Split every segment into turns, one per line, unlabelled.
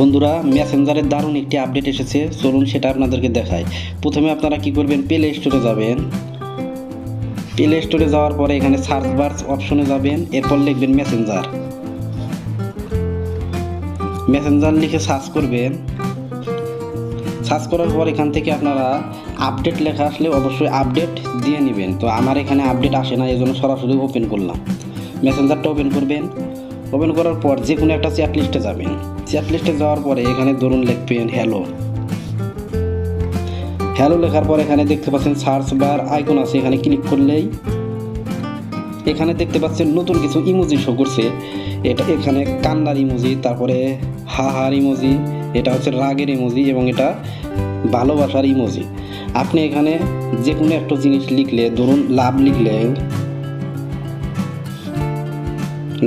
বন্ধুরা, মেসেঞ্জারের দারুণ একটি আপডেট এসেছে, চলুন সেটা আপনাদেরকে দেখাই। প্রথমে আপনারা কি করবেন, প্লে স্টোরে যাবেন। প্লে স্টোরে যাওয়ার পরে এখানে সার্চ বার অপশনে যাবেন, এরপর লিখবেন মেসেঞ্জার। মেসেঞ্জার লিখে সার্চ করবেন। সার্চ করার পর এখান থেকে আপনারা আপডেট লেখা আসলে অবশ্যই আপডেট দিয়ে নেবেন। তো আমার এখানে আপডেট আসে না, এই জন্য সরাসরি ওপেন করলাম। মেসেঞ্জারটা ওপেন করবেন। ওপেন করার পর যে কোনো একটা চ্যাট লিস্টে যাবেন। চ্যাট লিস্টে যাওয়ার পরে এখানে ধরুন লিখবেন হ্যালো। হ্যালো লেখার পর এখানে দেখতে পাচ্ছেন সার্চ বার আইকন আছে, এখানে ক্লিক করলেই এখানে দেখতে পাচ্ছেন নতুন কিছু ইমোজি শো করছে। এটা এখানে কান্নার ইমোজি, তারপরে হাহার ইমোজি, এটা হচ্ছে রাগের ইমোজি এবং এটা ভালোবাসার ইমোজি। আপনি এখানে যে কোনো একটা জিনিস লিখলে, ধরুন লাভ লিখলেন,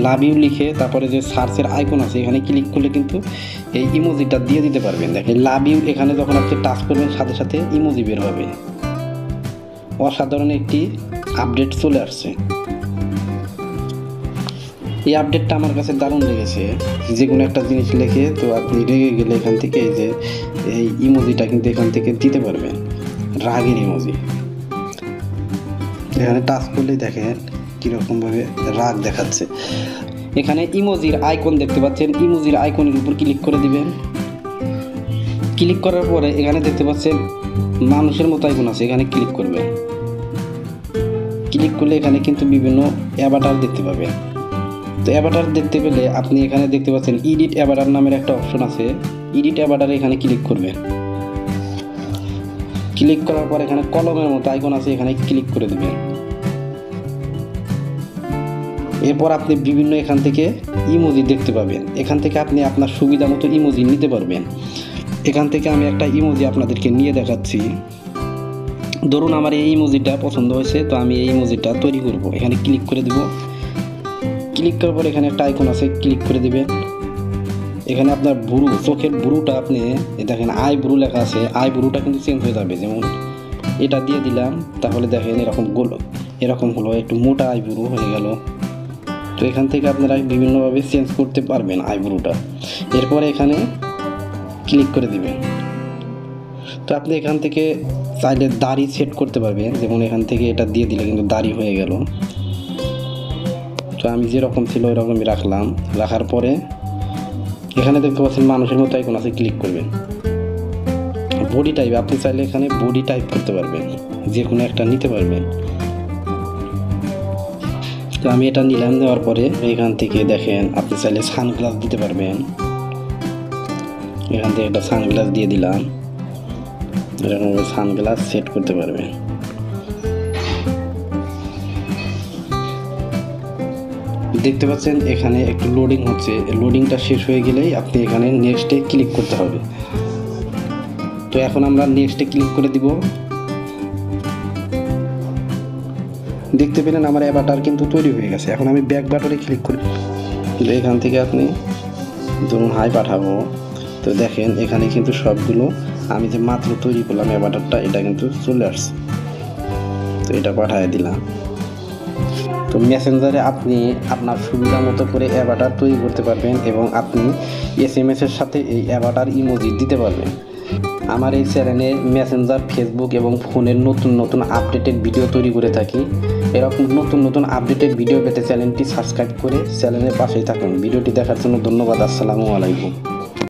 লাভ ইউ লিখে তারপরে যে সার্চের আইকন আছে এখানে ক্লিক করলে কিন্তু এই ইমোজিটা দিয়ে দিতে পারবেন। দেখেন লাভ ইউ এখানে যখন আপনি টাচ করবেন সাথে সাথে ইমোজি বের হবে। অসাধারণ একটি আপডেট চলে আসছে। এই আপডেটটা আমার কাছে দারুণ লেগেছে। যে কোনো একটা জিনিস লিখে তো আপনি রেগে গেলে এখান থেকে এই ইমোজিটা কিন্তু এখান থেকে দিতে পারবেন, রাগের ইমোজি। এখানে টাচ করলেই দেখেন কীরকমভাবে রাগ দেখাচ্ছে। এখানে ইমোজির আইকন দেখতে পাচ্ছেন, ইমোজির আইকনের উপর ক্লিক করে দিবেন। ক্লিক করার পরে এখানে দেখতে পাচ্ছেন মানুষের মতো আইকন আছে, এখানে ক্লিক করবেন। ক্লিক করলে এখানে কিন্তু বিভিন্ন অ্যাভাটার দেখতে পাবেন। তো অ্যাভাটার দেখতে পেলে আপনি এখানে দেখতে পাচ্ছেন এডিট অ্যাভাটার নামের একটা অপশন আছে। এডিট অ্যাভাটারে এখানে ক্লিক করবেন। ক্লিক করার পর এখানে কলমের মতো আইকন আছে, এখানে ক্লিক করে দেবেন। এরপর আপনি বিভিন্ন এখান থেকে ইমোজি দেখতে পাবেন। এখান থেকে আপনি আপনার সুবিধা মতো ইমোজি নিতে পারবেন। এখান থেকে আমি একটা ইমোজি আপনাদেরকে নিয়ে দেখাচ্ছি। ধরুন আমার এই ইমোজিটা পছন্দ হয়েছে, তো আমি এই ইমোজিটা তৈরি করব। এখানে ক্লিক করে দেব। ক্লিক করার পর এখানে একটা আইকন আছে, ক্লিক করে দেবেন। এখানে আপনার ভুরু, চোখের ভুরুটা আপনি দেখেন আই ভুরু লেখা আছে, আই ভুরুটা কিন্তু চেঞ্জ হয়ে যাবে। যেমন এটা দিয়ে দিলাম, তাহলে দেখেন এরকম হলো, একটু মোটা আই ভুরু হয়ে গেল। তো এখান থেকে আপনারা বিভিন্নভাবে চেঞ্জ করতে পারবেন আইব্রোটা। এরপরে এখানে ক্লিক করে দিবেন। তো আপনি এখান থেকে চাইলে দাড়ি সেট করতে পারবেন। যেমন এখান থেকে এটা দিয়ে দিলে কিন্তু দাড়ি হয়ে গেল। তো আমি যেরকম ছিল ওরকমই রাখলাম। রাখার পরে এখানে দেখতে পাচ্ছেন মানুষের মতো আইকন আছে, ক্লিক করবেন। বডি টাইপ আপনি চাইলে এখানে বডি টাইপ করতে পারবেন, যে কোনো একটা নিতে পারবেন। তো আমি এটা নিলাম। দেওয়ার পরে এখান থেকে দেখেন আপনি চাইলে সানগ্লাস দিতে পারবেন। এখান থেকে একটা সানগ্লাস দিয়ে দিলাম, এরকমভাবে সানগ্লাস সেট করতে পারবেন। দেখতে পাচ্ছেন এখানে একটু লোডিং হচ্ছে। লোডিংটা শেষ হয়ে গেলেই আপনি এখানে নেক্সটে ক্লিক করতে হবে। তো এখন আমরা নেক্সটে ক্লিক করে দিব। দেখতে পেলেন আমার অ্যাভাটার কিন্তু তৈরি হয়ে গেছে। এখন আমি ব্যাক বাটনে ক্লিক করি। এখান থেকে আপনি ধরুন হাই পাঠাবো। তো দেখেন এখানে কিন্তু সবগুলো আমি যে মাত্র তৈরি করলাম অ্যাভাটারটা, এটা কিন্তু চলে আসছে। তো এটা পাঠিয়ে দিলাম। তো মেসেঞ্জারে আপনি আপনার সুবিধা মতো করে অ্যাভাটার তৈরি করতে পারবেন এবং আপনি SMS এর সাথে এই অ্যাভাটার ইমোজি দিতে পারবেন। আমার এই চ্যানেলে মেসেঞ্জার, ফেসবুক এবং ফোনের নতুন নতুন আপডেটেড ভিডিও তৈরি করে থাকি। এরকম নতুন নতুন আপডেটেড ভিডিও পেতে চ্যানেলটি সাবস্ক্রাইব করে চ্যানেলের পাশেই থাকুন। ভিডিওটি দেখার জন্য ধন্যবাদ। আসসালামু আলাইকুম।